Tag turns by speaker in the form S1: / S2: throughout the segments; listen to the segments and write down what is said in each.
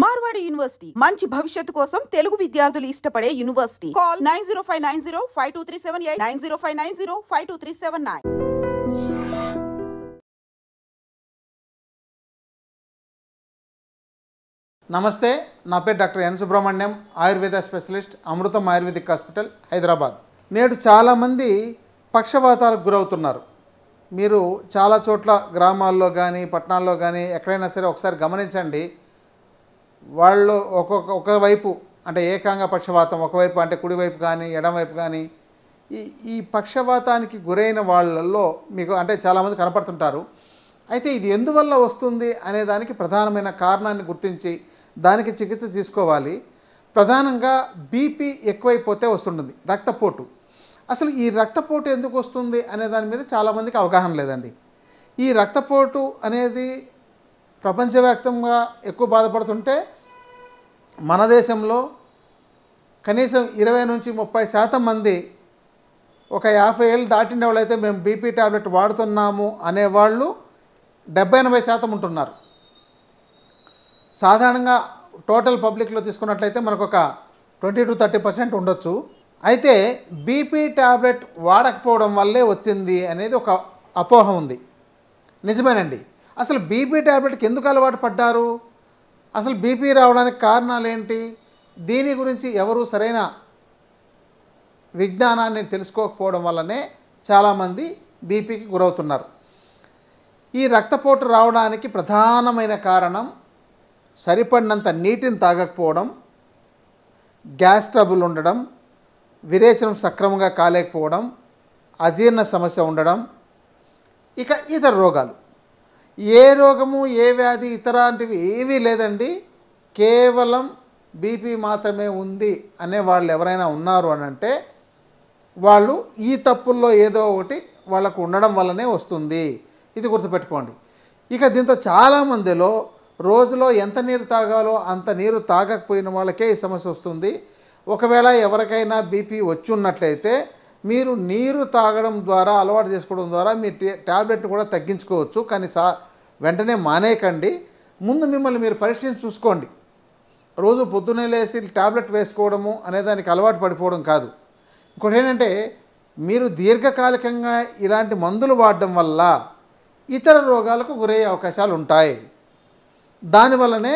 S1: Marwadi university మంచి భవిష్యత్తు కోసం తెలుగు విద్యార్థులు ఇష్టపడే యూనివర్సిటీ. కాల్ 9059052378 9059052379.
S2: నమస్తే, నా పేరు doctor N Subrahmanyam, Ayurveda specialist, Amrutham ayurvedic hospital, Hyderabad. నేడు చాలామంది పక్షవాతాలకు గురవుతున్నారు. మీరు చాలా చోట్ల గ్రామాల్లో కానీ పట్టణాల్లో కానీ ఎక్కడైనా సరే ఒకసారి గమనించండి. వాళ్ళు ఒకవైపు అంటే ఏకాంగ పక్షవాతం, ఒకవైపు అంటే కుడివైపు కానీ ఎడమవైపు కానీ ఈ పక్షవాతానికి గురైన వాళ్ళల్లో మీకు అంటే చాలామంది కనపడుతుంటారు. అయితే ఇది ఎందువల్ల వస్తుంది అనే దానికి ప్రధానమైన కారణాన్ని గుర్తించి దానికి చికిత్స తీసుకోవాలి. ప్రధానంగా బీపీ ఎక్కువైపోతే వస్తుంటుంది రక్తపోటు. అసలు ఈ రక్తపోటు ఎందుకు వస్తుంది అనే దాని మీద చాలామందికి అవగాహన లేదండి. ఈ రక్తపోటు అనేది ప్రపంచవ్యాప్తంగా ఎక్కువ బాధపడుతుంటే మన దేశంలో కనీసం 20 నుంచి 30% మంది ఒక 50 ఏళ్ళు దాటిన వాళ్ళైతే మేము బీపీ ట్యాబ్లెట్ వాడుతున్నాము అనేవాళ్ళు 70-80% ఉంటున్నారు. సాధారణంగా టోటల్ పబ్లిక్లో తీసుకున్నట్లయితే మనకు ఒక 20-30% ఉండొచ్చు. అయితే బీపీ ట్యాబ్లెట్ వాడకపోవడం వల్లే వచ్చింది అనేది ఒక అపోహ ఉంది. నిజమేనండి. అసలు బీపీ ట్యాబ్లెట్కి ఎందుకు అలవాటు పడ్డారు? అసలు బీపీ రావడానికి కారణాలు ఏంటి? దీని గురించి ఎవరు సరైన విజ్ఞానాన్ని తెలుసుకోకపోవడం వల్లనే చాలామంది బీపీకి గురవుతున్నారు. ఈ రక్తపోటు రావడానికి ప్రధానమైన కారణం సరిపడినంత నీటిని తాగకపోవడం, గ్యాస్ ట్రబుల్ ఉండడం, విరేచనం సక్రమంగా కాలేకపోవడం, అజీర్ణ సమస్య ఉండడం, ఇక ఇతర రోగాలు. ఏ రోగము ఏ వ్యాధి ఇతరాంటివి ఏవీ లేదండి. కేవలం బీపీ మాత్రమే ఉంది అనే వాళ్ళు ఎవరైనా ఉన్నారు అని అంటే వాళ్ళు ఈ తప్పుల్లో ఏదో ఒకటి వాళ్ళకు ఉండడం వల్లనే వస్తుంది. ఇది గుర్తుపెట్టుకోండి. ఇక దీంతో చాలామందిలో రోజులో ఎంత నీరు తాగాలో అంత నీరు తాగకపోయిన వాళ్ళకే ఈ సమస్య వస్తుంది. ఒకవేళ ఎవరికైనా బీపీ వచ్చి ఉన్నట్లయితే మీరు నీరు తాగడం ద్వారా అలవాటు చేసుకోవడం ద్వారా మీ ట్యాబ్లెట్ కూడా తగ్గించుకోవచ్చు. కానీ వెంటనే మానేయకండి. ముందు మిమ్మల్ని మీరు పరీక్షించి చూసుకోండి. రోజు పొద్దున్నే లేచి ట్యాబ్లెట్ వేసుకోవడము అనే దానికి అలవాటు పడిపోవడం కాదు. ఇంకోటి ఏంటంటే మీరు దీర్ఘకాలికంగా ఇలాంటి మందులు వాడడం వల్ల ఇతర రోగాలకు గురయ్యే అవకాశాలు ఉంటాయి. దానివల్లనే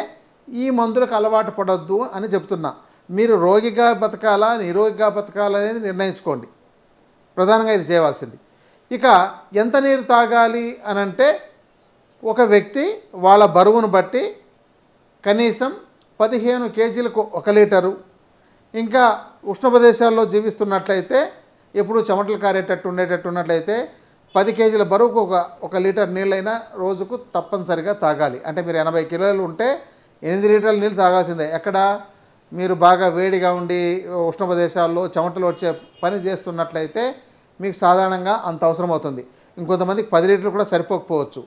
S2: ఈ మందులకు అలవాటు పడొద్దు అని చెప్తున్నా. మీరు రోగిగా బతకాలా నిరోగిగా బతకాలా అనేది నిర్ణయించుకోండి. ప్రధానంగా ఇది చేయవలసింది. ఇక ఎంత నీరు తాగాలి అని అంటే ఒక వ్యక్తి వాళ్ళ బరువును బట్టి కనీసం 15 కేజీలకు 1 లీటరు, ఇంకా ఉష్ణ ప్రదేశాల్లో జీవిస్తున్నట్లయితే ఎప్పుడు చెమటలు కారేటట్టు ఉండేటట్టు ఉన్నట్లయితే 10 కేజీల బరువుకు ఒక లీటర్ నీళ్ళైనా రోజుకు తప్పనిసరిగా తాగాలి. అంటే మీరు 80 కిలోలు ఉంటే 8 లీటర్ల నీళ్ళు తాగాల్సిందే. ఎక్కడ మీరు బాగా వేడిగా ఉండి ఉష్ణ ప్రదేశాల్లో చెమటలు వచ్చే పని చేస్తున్నట్లయితే మీకు సాధారణంగా అంత అవసరం అవుతుంది. ఇంకొంతమందికి 10 లీటర్లు కూడా సరిపోకపోవచ్చు.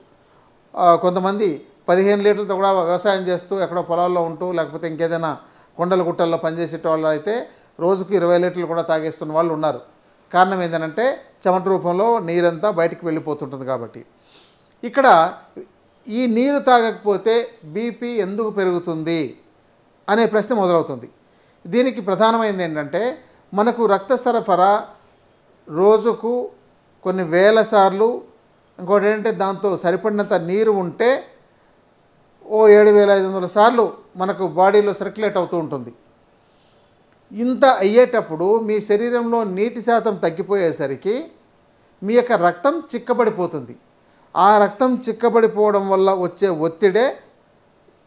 S2: కొంతమంది 15 లీటర్లతో కూడా వ్యవసాయం చేస్తూ ఎక్కడో పొలాల్లో ఉంటూ లేకపోతే ఇంకేదైనా కొండల గుట్టల్లో పనిచేసే వాళ్ళు అయితే రోజుకు 20 లీటర్లు కూడా తాగేస్తున్న వాళ్ళు ఉన్నారు. కారణం ఏంటంటే చెమట రూపంలో నీరంతా బయటికి వెళ్ళిపోతుంటుంది కాబట్టి. ఇక్కడ ఈ నీరు తాగకపోతే బీపీ ఎందుకు పెరుగుతుంది అనే ప్రశ్న మొదలవుతుంది. దీనికి ప్రధానమైనది ఏంటంటే మనకు రక్త సరఫరా రోజుకు కొన్ని వేల సార్లు, ఇంకోటి ఏంటంటే దాంతో సరిపడినంత నీరు ఉంటే 7,500 సార్లు మనకు బాడీలో సర్క్యులేట్ అవుతూ ఉంటుంది. ఇంత అయ్యేటప్పుడు మీ శరీరంలో నీటి శాతం తగ్గిపోయేసరికి మీ యొక్క రక్తం చిక్కబడిపోతుంది. ఆ రక్తం చిక్కబడిపోవడం వల్ల వచ్చే ఒత్తిడే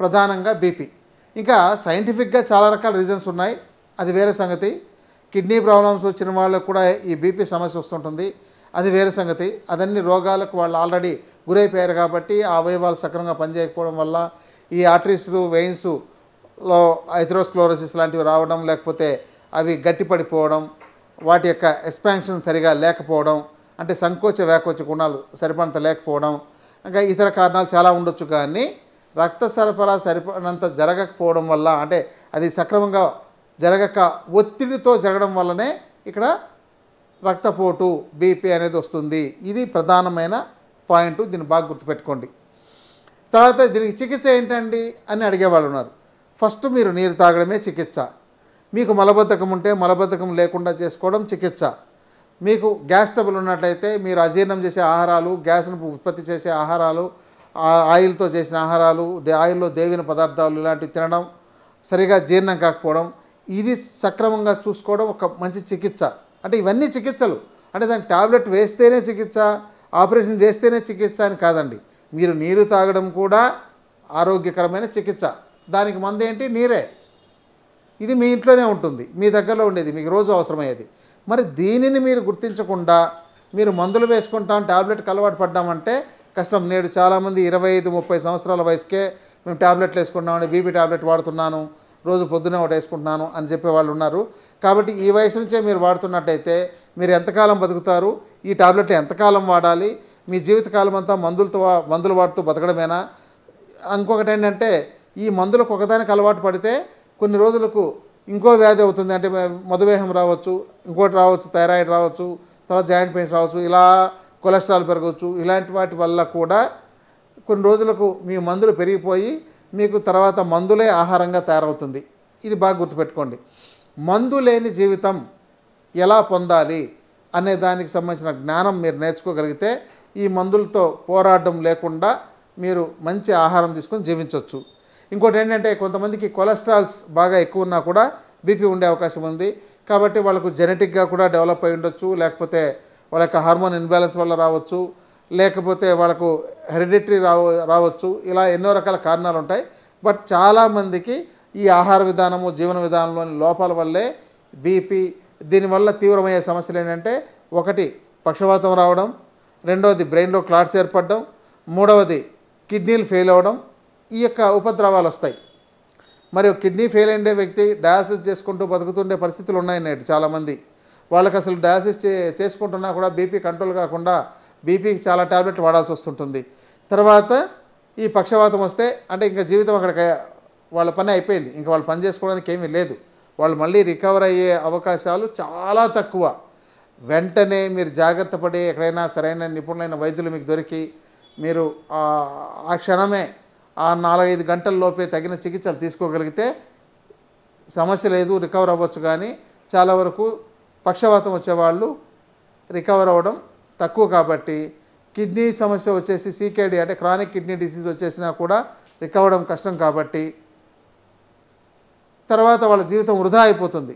S2: ప్రధానంగా బీపీ. ఇంకా సైంటిఫిక్గా చాలా రకాల రీజన్స్ ఉన్నాయి, అది వేరే సంగతి. కిడ్నీ ప్రాబ్లమ్స్ వచ్చిన వాళ్ళకు కూడా ఈ బీపీ సమస్య వస్తుంటుంది, అది వేరే సంగతి. అదన్ని రోగాలకు వాళ్ళు ఆల్రెడీ గురైపోయారు కాబట్టి ఆ అవయవాలు సక్రమంగా పనిచేయకపోవడం వల్ల ఈ ఆర్టరీస్లు వెయిన్స్లో ఎథెరోస్క్లెరోసిస్ లాంటివి రావడం, లేకపోతే అవి గట్టిపడిపోవడం, వాటి యొక్క ఎక్స్పాన్షన్ సరిగా లేకపోవడం, అంటే సంకోచ వ్యాకోచ గుణాలు సరిపడంత లేకపోవడం, ఇంకా ఇతర కారణాలు చాలా ఉండొచ్చు. కానీ రక్త సరఫరా సరిపడినంత జరగకపోవడం వల్ల, అంటే అది సక్రమంగా జరగక ఒత్తిడితో జరగడం వల్లనే ఇక్కడ రక్తపోటు బీపీ అనేది వస్తుంది. ఇది ప్రధానమైన పాయింట్. దీన్ని బాగా గుర్తుపెట్టుకోండి. తర్వాత దీనికి చికిత్స ఏంటండి అని అడిగేవాళ్ళు ఉన్నారు. ఫస్ట్ మీరు నీరు తాగడమే చికిత్స. మీకు మలబద్ధకం ఉంటే మలబద్ధకం లేకుండా చేసుకోవడం చికిత్స. మీకు గ్యాస్ ట్రబుల్ ఉన్నట్లయితే మీరు అజీర్ణం చేసే ఆహారాలు, గ్యాస్ను ఉత్పత్తి చేసే ఆహారాలు, ఆయిల్తో చేసిన ఆహారాలు, ఆయిల్లో దేవిన పదార్థాలు ఇలాంటివి తినడం, సరిగా జీర్ణం కాకపోవడం, ఇది సక్రమంగా చూసుకోవడం ఒక మంచి చికిత్స. అంటే ఇవన్నీ చికిత్సలు. అంటే దానికి టాబ్లెట్ వేస్తేనే చికిత్స, ఆపరేషన్ చేస్తేనే చికిత్స అని కాదండి. మీరు నీరు తాగడం కూడా ఆరోగ్యకరమైన చికిత్స. దానికి మందు ఏంటి? నీరే. ఇది మీ ఇంట్లోనే ఉంటుంది, మీ దగ్గరలో ఉండేది, మీకు రోజు అవసరమయ్యేది. మరి దీనిని మీరు గుర్తించకుండా మీరు మందులు వేసుకుంటాం, టాబ్లెట్కి అలవాటు పడ్డామంటే కష్టం. నేడు చాలామంది 25-30 సంవత్సరాల వయసుకే మేము టాబ్లెట్లు వేసుకుంటున్నామని, బీపీ టాబ్లెట్ వాడుతున్నాను, రోజు పొద్దునే ఒకటి వేసుకుంటున్నాను అని చెప్పే వాళ్ళు ఉన్నారు. కాబట్టి ఈ వయసు నుంచే మీరు వాడుతున్నట్టయితే మీరు ఎంతకాలం బతుకుతారు, ఈ టాబ్లెట్లు ఎంతకాలం వాడాలి, మీ జీవితకాలం అంతా మందులు వాడుతూ బతకడమేనా? ఇంకొకటి ఏంటంటే, ఈ మందులకు ఒకదానికి అలవాటు పడితే కొన్ని రోజులకు ఇంకో వ్యాధి అవుతుంది. అంటే మధుమేహం రావచ్చు, ఇంకోటి రావచ్చు, థైరాయిడ్ రావచ్చు, తర్వాత జాయింట్ పెయిన్స్ రావచ్చు, ఇలా కొలెస్ట్రాల్ పెరగవచ్చు. ఇలాంటి వాటి వల్ల కూడా కొన్ని రోజులకు మీ మందులు పెరిగిపోయి మీకు తర్వాత మందులే ఆహారంగా తయారవుతుంది. ఇది బాగా గుర్తుపెట్టుకోండి. మందు లేని జీవితం ఎలా పొందాలి అనే దానికి సంబంధించిన జ్ఞానం మీరు నేర్చుకోగలిగితే ఈ మందులతో పోరాటం లేకుండా మీరు మంచి ఆహారం తీసుకొని జీవించవచ్చు. ఇంకోటి ఏంటంటే, కొంతమందికి కొలెస్ట్రాల్స్ బాగా ఎక్కువ ఉన్నా కూడా బీపీ ఉండే అవకాశం ఉంది. కాబట్టి వాళ్ళకు జెనెటిక్గా కూడా డెవలప్ అయి ఉండొచ్చు, లేకపోతే వాళ్ళ యొక్క హార్మోన్ ఇన్బ్యాలెన్స్ వల్ల రావచ్చు, లేకపోతే వాళ్ళకు హెరిడిటరీ రావచ్చు. ఇలా ఎన్నో రకాల కారణాలు ఉంటాయి. బట్ చాలామందికి ఈ ఆహార విధానము, జీవన విధానంలోని లోపాల వల్లే బీపీ, దీనివల్ల తీవ్రమయ్యే సమస్యలు ఏంటంటే, ఒకటి పక్షవాతం రావడం, రెండవది బ్రెయిన్లో క్లాట్స్ ఏర్పడడం, మూడవది కిడ్నీలు ఫెయిల్ అవ్వడం. ఈ యొక్క ఉపద్రవాలు వస్తాయి. మరి కిడ్నీ ఫెయిల్ అయ్యే వ్యక్తి డయాలసిస్ చేసుకుంటూ బతుకుతుండే పరిస్థితులు ఉన్నాయి నేడు చాలామంది. వాళ్ళకి అసలు డయాలసిస్ చేసుకుంటున్నా కూడా బీపీ కంట్రోల్ కాకుండా బీపీకి చాలా టాబ్లెట్లు వాడాల్సి వస్తుంటుంది. తర్వాత ఈ పక్షవాతం వస్తే అంటే ఇంకా జీవితం అక్కడికి వాళ్ళ పని అయిపోయింది, ఇంకా వాళ్ళు పని చేసుకోవడానికి ఏమీ లేదు. వాళ్ళు మళ్ళీ రికవర్ అయ్యే అవకాశాలు చాలా తక్కువ. వెంటనే మీరు జాగ్రత్త పడి ఎక్కడైనా సరైన నిపుణులైన వైద్యులు మీకు దొరికి మీరు ఆ క్షణమే ఆ 4-5 గంటల లోపే తగిన చికిత్సలు తీసుకోగలిగితే సమస్య లేదు, రికవర్ అవ్వచ్చు. కానీ చాలా వరకు పక్షవాతం వచ్చేవాళ్ళు రికవర్ అవ్వడం తక్కువ. కాబట్టి కిడ్నీ సమస్య వచ్చేసి CKD అంటే క్రానిక్ కిడ్నీ డిసీజ్ వచ్చేసినా కూడా రికవర్ అవ్వడం కష్టం. కాబట్టి తర్వాత వాళ్ళ జీవితం వృధా అయిపోతుంది,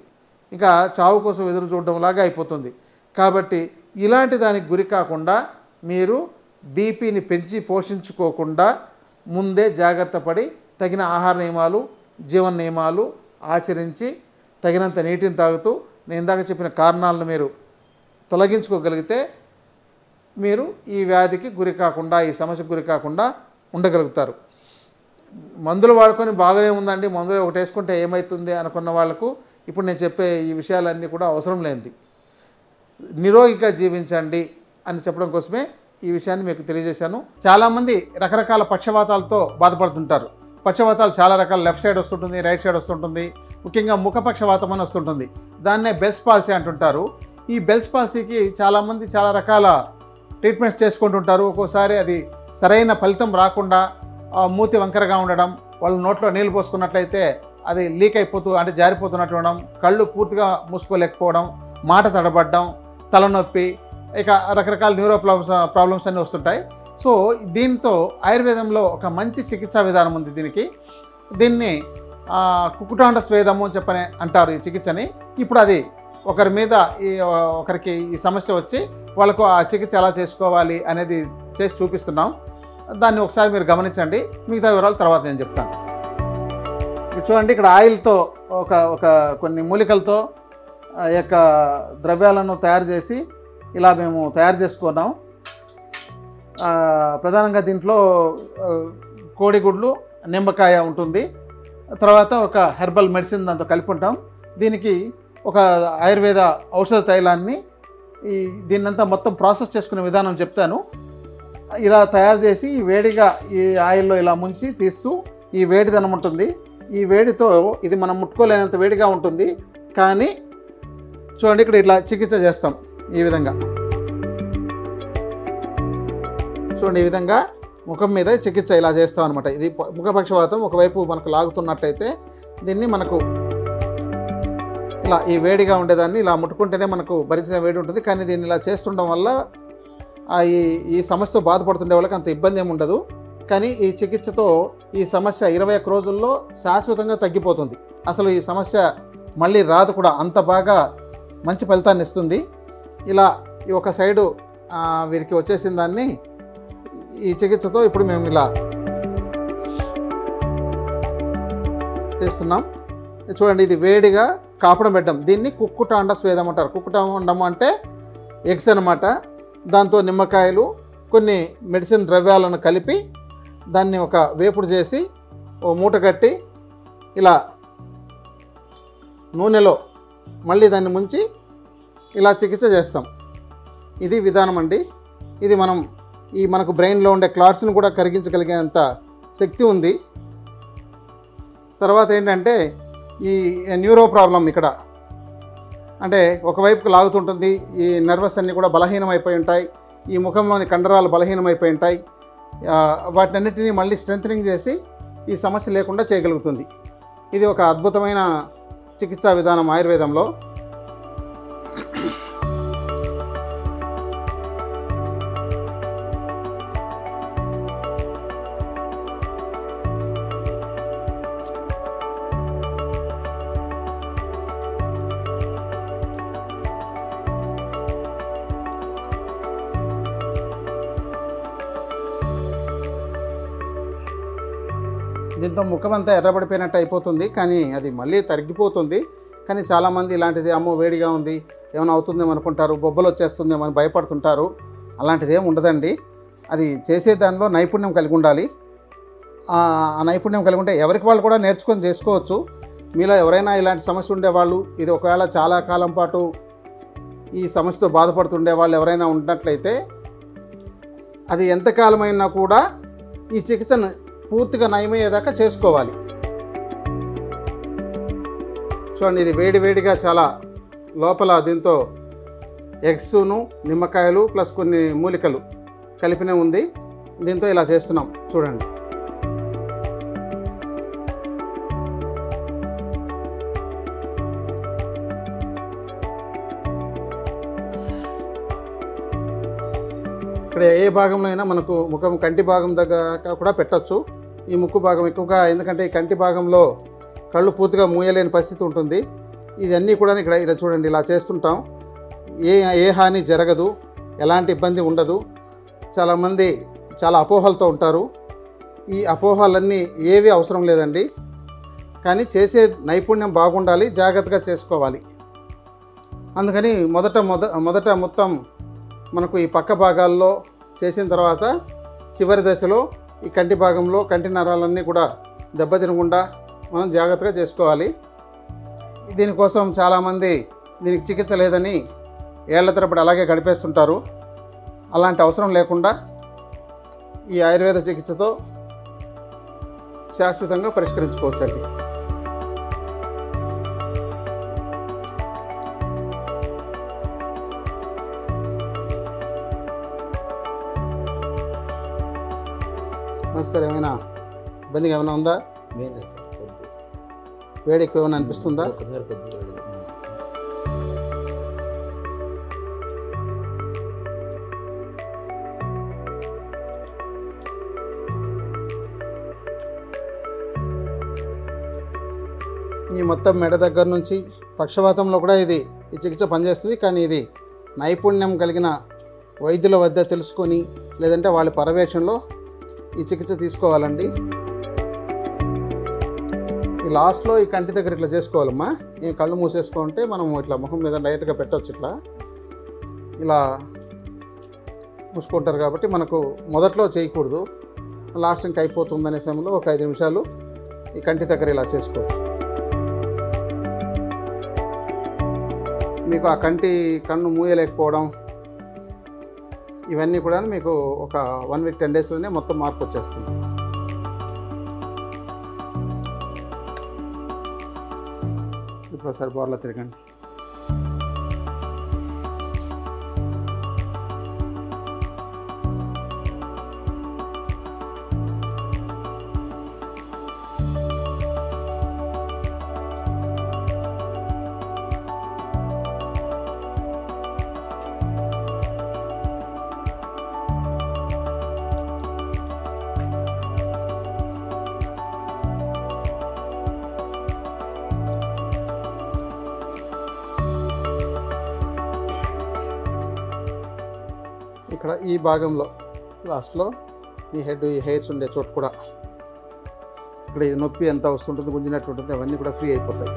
S2: ఇంకా చావు కోసం ఎదురు చూడడం లాగా అయిపోతుంది. కాబట్టి ఇలాంటి దానికి గురి కాకుండా మీరు బీపీని పెంచి పోషించుకోకుండా ముందే జాగ్రత్త పడి తగిన ఆహార నియమాలు, జీవన నియమాలు ఆచరించి తగినంత నీటిని తాగుతూ నేను ఇందాక చెప్పిన కారణాలను మీరు తొలగించుకోగలిగితే మీరు ఈ వ్యాధికి గురి కాకుండా, ఈ సమస్యకు గురి కాకుండా ఉండగలుగుతారు. మందులు వాడుకొని బాగానే ఉందండి, మందులు ఒకటి వేసుకుంటే ఏమవుతుంది అనుకున్న వాళ్ళకు ఇప్పుడు నేను చెప్పే ఈ విషయాలన్నీ కూడా అవసరం లేనిది. నిరోగిగా జీవించండి అని చెప్పడం కోసమే ఈ విషయాన్ని మీకు తెలియజేశాను. చాలామంది రకరకాల పక్షవాతాలతో బాధపడుతుంటారు. పక్షవాతాలు చాలా రకాల, లెఫ్ట్ సైడ్ వస్తుంటుంది, రైట్ సైడ్ వస్తుంటుంది. ముఖ్యంగా ముఖ పక్షవాతం అని వస్తుంటుంది. దాన్నే బెల్స్ పాలసీ అంటుంటారు. ఈ బెల్స్ పాలసీకి చాలామంది చాలా రకాల ట్రీట్మెంట్స్ చేసుకుంటుంటారు. ఒక్కోసారి అది సరైన ఫలితం రాకుండా మూతి వంకరగా ఉండడం, వాళ్ళు నోట్లో నీళ్ళు పోసుకున్నట్లయితే అది లీక్ అయిపోతూ అంటే జారిపోతున్నట్టు ఉండడం, కళ్ళు పూర్తిగా మూసుకోలేకపోవడం, మాట తడబడడం, తలనొప్పి, ఇక రకరకాల న్యూరో ప్రాబ్లమ్స్ అన్నీ వస్తుంటాయి. సో దీంతో ఆయుర్వేదంలో ఒక మంచి చికిత్సా విధానం ఉంది దీన్ని కుకుటాండ స్వేదము అని చెప్పని అంటారు ఈ చికిత్సని. ఇప్పుడు అది ఒకరికి ఈ సమస్య వచ్చి వాళ్ళకు ఆ చికిత్స ఎలా చేసుకోవాలి అనేది చేసి చూపిస్తున్నాం. దాన్ని ఒకసారి మీరు గమనించండి, మిగతా వివరాలు తర్వాత నేను చెప్తాను. చూడండి, ఇక్కడ ఆయిల్తో ఒక కొన్ని మూలికలతో ఈ యొక్క ద్రవ్యాలను తయారు చేసి ఇలా మేము తయారు చేసుకున్నాం. ప్రధానంగా దీంట్లో కోడిగుడ్లు, నిమ్మకాయ ఉంటుంది. తర్వాత ఒక హెర్బల్ మెడిసిన్ దాంతో కలిపి ఉంటాం. దీనికి ఒక ఆయుర్వేద ఔషధ తైలాన్ని దీన్నంతా మొత్తం ప్రాసెస్ చేసుకునే విధానం చెప్తాను. ఇలా తయారు చేసి వేడిగా ఈ ఆయిల్లో ఇలా ముంచి తీస్తూ ఈ వేడిదనం ఉంటుంది. ఈ వేడితో ఇది మనం ముట్టుకోలేనంత వేడిగా ఉంటుంది. కానీ చూడండి, ఇక్కడ ఇట్లా చికిత్స చేస్తాం. ఈ విధంగా చూడండి, ఈ విధంగా ముఖం మీద చికిత్స ఇలా చేస్తాం అనమాట. ఇది ముఖపక్షవాతం ఒకవైపు మనకు లాగుతున్నట్లయితే దీన్ని మనకు ఇలా ఈ వేడిగా ఉండేదాన్ని ఇలా ముట్టుకుంటేనే మనకు భరించిన వేడి ఉంటుంది. కానీ దీన్ని ఇలా చేస్తుండడం వల్ల ఈ సమస్యతో బాధపడుతుండే వాళ్ళకి అంత ఇబ్బంది ఏమి ఉండదు. కానీ ఈ చికిత్సతో ఈ సమస్య 21 రోజుల్లో శాశ్వతంగా తగ్గిపోతుంది. అసలు ఈ సమస్య మళ్ళీ రాదు కూడా, అంత బాగా మంచి ఫలితాన్ని ఇస్తుంది. ఇలా ఈ ఒక సైడు వీరికి వచ్చేసిన దాన్ని ఈ చికిత్సతో ఇప్పుడు మేము ఇలా చేస్తున్నాం. చూడండి, ఇది వేడిగా కాపడం పెట్టడం. దీన్ని కుక్కుటాండ స్వేదం అంటారు. కుక్కుటాండం అంటే ఎగ్స్ అన్నమాట. దాంతో నిమ్మకాయలు, కొన్ని మెడిసిన్ ద్రవ్యాలను కలిపి దాన్ని ఒక వేపుడు చేసి ఓ మూట కట్టి ఇలా నూనెలో మళ్ళీ దాన్ని ముంచి ఇలా చికిత్స చేస్తాం. ఇది విధానం అండి. ఇది మనకు బ్రెయిన్లో ఉండే క్లాట్స్ని కూడా కరిగించగలిగేంత శక్తి ఉంది. తర్వాత ఏంటంటే ఈ న్యూరో ప్రాబ్లం ఇక్కడ అంటే ఒకవైపుకు లాగుతుంటుంది. ఈ నర్వస్ అన్నీ కూడా బలహీనమైపోయి ఉంటాయి. ఈ ముఖంలోని కండరాలు బలహీనమైపోయి ఉంటాయి. వాటినన్నిటినీ మళ్ళీ స్ట్రెంథనింగ్ చేసి ఈ సమస్య లేకుండా చేయగలుగుతుంది. ఇది ఒక అద్భుతమైన చికిత్సా విధానం ఆయుర్వేదంలో. దీంతో ముఖమంతా ఎర్రబడిపోయినట్టు అయిపోతుంది, కానీ అది మళ్ళీ తగ్గిపోతుంది. కానీ చాలామంది ఇలాంటిది అమ్మో వేడిగా ఉంది ఏమైనా అవుతుందేమో అనుకుంటారు, బొబ్బలు వచ్చేస్తుందేమో అని భయపడుతుంటారు. అలాంటిది ఏమి ఉండదండి. అది చేసే దానిలో నైపుణ్యం కలిగి ఉండాలి. ఆ నైపుణ్యం కలిగి ఉంటే ఎవరికి వాళ్ళు కూడా నేర్చుకొని చేసుకోవచ్చు. మీలో ఎవరైనా ఇలాంటి సమస్య ఉండేవాళ్ళు, ఇది ఒకవేళ చాలా కాలం పాటు ఈ సమస్యతో బాధపడుతుండే వాళ్ళు ఎవరైనా ఉన్నట్లయితే అది ఎంతకాలమైనా కూడా ఈ చికిత్సను పూర్తిగా నయమయ్యేదాకా చేసుకోవాలి. చూడండి, ఇది వేడివేడిగా చాలా లోపల దీంతో ఎగ్స్ను, నిమ్మకాయలు ప్లస్ కొన్ని మూలికలు కలిపినే ఉంది. దీంతో ఇలా చేస్తున్నాం చూడండి. ఇక్కడ ఏ భాగంలో అయినా మనకు ముఖం కంటి భాగం దగ్గర కూడా పెట్టచ్చు. ఈ ముక్కు భాగం ఎక్కువగా, ఎందుకంటే ఈ కంటి భాగంలో కళ్ళు పూర్తిగా మూయలేని పరిస్థితి ఉంటుంది. ఇదన్నీ కూడా ఇక్కడ ఇలా చూడండి, ఇలా చేస్తుంటాం. ఏ హాని జరగదు, ఎలాంటి ఇబ్బంది ఉండదు. చాలామంది చాలా అపోహలతో ఉంటారు. ఈ అపోహలన్నీ ఏవి అవసరం లేదండి. కానీ చేసే నైపుణ్యం బాగుండాలి, జాగ్రత్తగా చేసుకోవాలి. అందుకని మొదట మొత్తం మనకు ఈ పక్క భాగాల్లో చేసిన తర్వాత చివరి దశలో ఈ కంటి భాగంలో కంటి నరాలన్నీ కూడా దెబ్బతినకుండా మనం జాగ్రత్తగా చేసుకోవాలి. దీనికోసం చాలామంది దీనికి చికిత్స లేదని ఏళ్ల తరబడి అలాగే గడిపేస్తుంటారు. అలాంటి అవసరం లేకుండా ఈ ఆయుర్వేద చికిత్సతో శాశ్వతంగా పరిష్కరించుకోవచ్చండి. నమస్కారం. ఏమైనా ఇబ్బందిగా ఏమైనా ఉందా? వేడి ఎక్కువ ఏమైనా అనిపిస్తుందా? ఈ మొత్తం మెడ దగ్గర నుంచి పక్షవాతంలో కూడా ఈ చికిత్స పనిచేస్తుంది. కానీ ఇది నైపుణ్యం కలిగిన వైద్యుల వద్ద తెలుసుకొని లేదంటే వాళ్ళ పర్యవేక్షణలో ఈ చికిత్స తీసుకోవాలండి. ఈ లాస్ట్లో ఈ కంటి దగ్గర ఇట్లా చేసుకోవాలమ్మా. ఈ కళ్ళు మూసేసుకుంటే మనం ఇట్లా ముఖం మీద డైరెక్ట్గా పెట్టవచ్చు. ఇలా మూసుకుంటారు కాబట్టి మనకు మొదట్లో చేయకూడదు, లాస్ట్ ఇంకా అయిపోతుందనే సమయంలో ఒక 5 నిమిషాలు ఈ కంటి దగ్గర ఇలా చేసుకోవచ్చు. మీకు ఆ కన్ను మూయలేకపోవడం ఇవన్నీ కూడా మీకు ఒక 1 వీక్ 10 డేస్లోనే మొత్తం మార్పు వచ్చేస్తుంది. ఇప్పుడు ఒకసారి బోర్లా తిరగండి. ఇక్కడ ఈ భాగంలో లాస్ట్లో ఈ హెడ్ ఈ హెయిర్స్ ఉండే చోటు కూడా ఇక్కడ ఇది నొప్పి ఎంత వస్తుంటుంది, గుంజినట్టు ఉంటుంది, అవన్నీ కూడా ఫ్రీ అయిపోతాయి.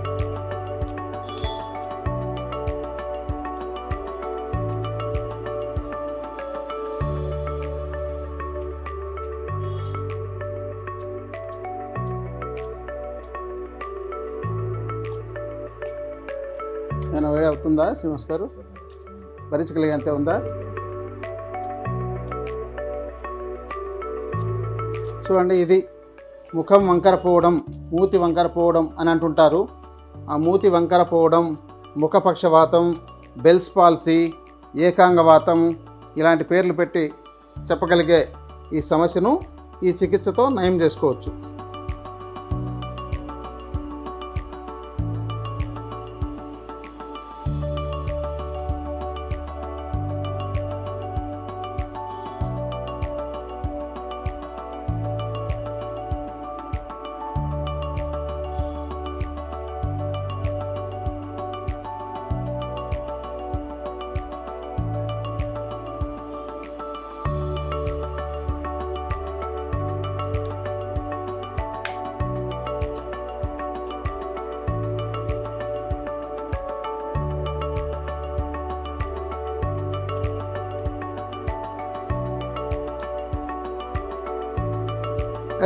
S2: ఏమైనా వే అవుతుందా శ్రీనివాస్ గారు? భరించగలిగేంతే ఉందా? చూడండి, ఇది ముఖం వంకర పోవడం, మూతి వంకర పోవడం అని అంటుంటారు. ఆ మూతి వంకర పోవడం, ముఖపక్షవాతం, బెల్స్ పాల్సీ, ఏకాంగవాతం ఇలాంటి పేర్లు పెట్టి చెప్పగలిగే ఈ సమస్యను ఈ చికిత్సతో నయం చేసుకోవచ్చు.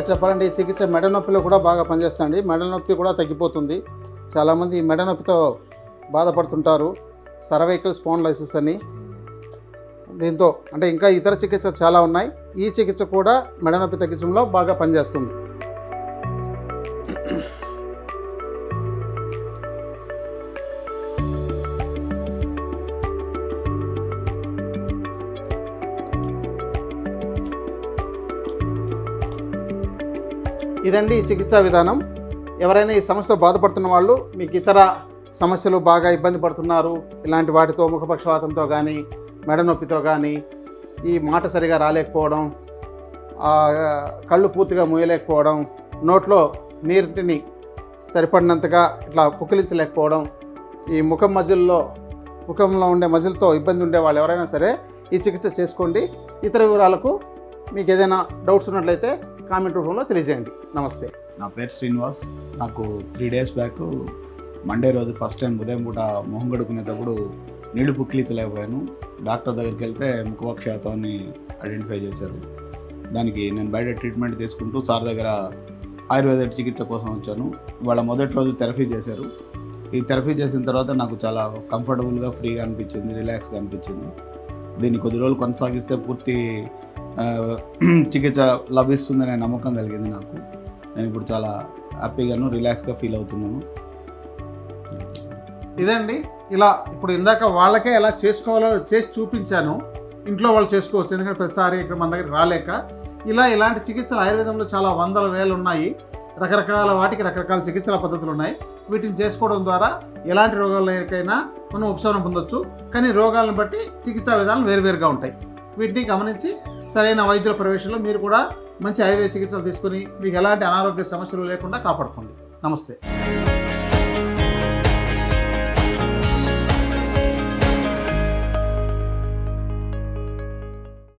S2: చెప్పాలంటే ఈ చికిత్స మెడ నొప్పిలో కూడా బాగా పనిచేస్తుంది. మెడ నొప్పి కూడా తగ్గిపోతుంది. చాలామంది ఈ మెడ నొప్పితో బాధపడుతుంటారు, సర్వైకల్ స్పాండిలైసిస్ అని. దీంతో అంటే ఇంకా ఇతర చికిత్సలు చాలా ఉన్నాయి. ఈ చికిత్స కూడా మెడ నొప్పి తగ్గించడంలో బాగా పనిచేస్తుంది. ఇదండి ఈ చికిత్సా విధానం. ఎవరైనా ఈ సమస్యతో బాధపడుతున్న వాళ్ళు, మీకు ఇతర సమస్యలు బాగా ఇబ్బంది పడుతున్నారు, ఇలాంటి వాటితో ముఖపక్షవాతంతో కానీ మెడ నొప్పితో కానీ, ఈ మాట సరిగా రాలేకపోవడం, కళ్ళు పూర్తిగా మూయలేకపోవడం, నోట్లో నీటిని సరిపడినంతగా ఇట్లా పుక్కిలించలేకపోవడం, ఈ ముఖంలో ఉండే మజిల్తో ఇబ్బంది ఉండే వాళ్ళు ఎవరైనా సరే ఈ చికిత్స చేసుకోండి. ఇతర వివరాలకు మీకు ఏదైనా డౌట్స్ ఉన్నట్లయితే కామెంట్ రూపంలో తెలియజేయండి. నమస్తే.
S3: నా పేరు శ్రీనివాస్. నాకు 3 days బ్యాక్ మండే రోజు ఫస్ట్ టైం ఉదయం పూట మొహం కడుక్కునేటప్పుడు నీళ్లు పుక్కిలించలేకపోయాను. డాక్టర్ దగ్గరికి వెళ్తే ముఖపక్షవాతాన్ని ఐడెంటిఫై చేశారు. దానికి నేను బయట ట్రీట్మెంట్ తీసుకుంటూ సార్ దగ్గర ఆయుర్వేద చికిత్స కోసం వచ్చాను. వాళ్ళ మొదటి రోజు థెరపీ చేశారు. ఈ థెరపీ చేసిన తర్వాత నాకు చాలా కంఫర్టబుల్గా, ఫ్రీగా అనిపించింది, రిలాక్స్గా అనిపించింది. దీన్ని కొద్ది రోజులు కొనసాగిస్తే పూర్తి చికిత్స లభిస్తుందనే నమ్మకం కలిగింది నాకు. నేను ఇప్పుడు చాలా హ్యాపీగాను, రిలాక్స్గా ఫీల్ అవుతున్నాను.
S2: ఇదండి, ఇలా ఇప్పుడు ఇందాక వాళ్ళకే ఎలా చేసుకోవాలో చేసి చూపించాను. ఇంట్లో వాళ్ళు చేసుకోవచ్చు, ఎందుకంటే ప్రతిసారి ఇక్కడ మన దగ్గర రాలేక. ఇలాంటి చికిత్సలు ఆయుర్వేదంలో చాలా వందల వేలు ఉన్నాయి. రకరకాల వాటికి రకరకాల చికిత్సల పద్ధతులు ఉన్నాయి. వీటిని చేసుకోవడం ద్వారా ఎలాంటి రోగాలకైనా మనం ఉపశమనం పొందొచ్చు. కానీ రోగాలను బట్టి చికిత్సా విధానాలు వేరువేరుగా ఉంటాయి. వీటిని గమనించి సరైన వైద్యుల ప్రవేశంలో మీరు కూడా మంచి ఆయుర్వేద చికిత్సలు తీసుకుని మీకు ఎలాంటి అనారోగ్య సమస్యలు లేకుండా కాపాడుకోండి. నమస్తే.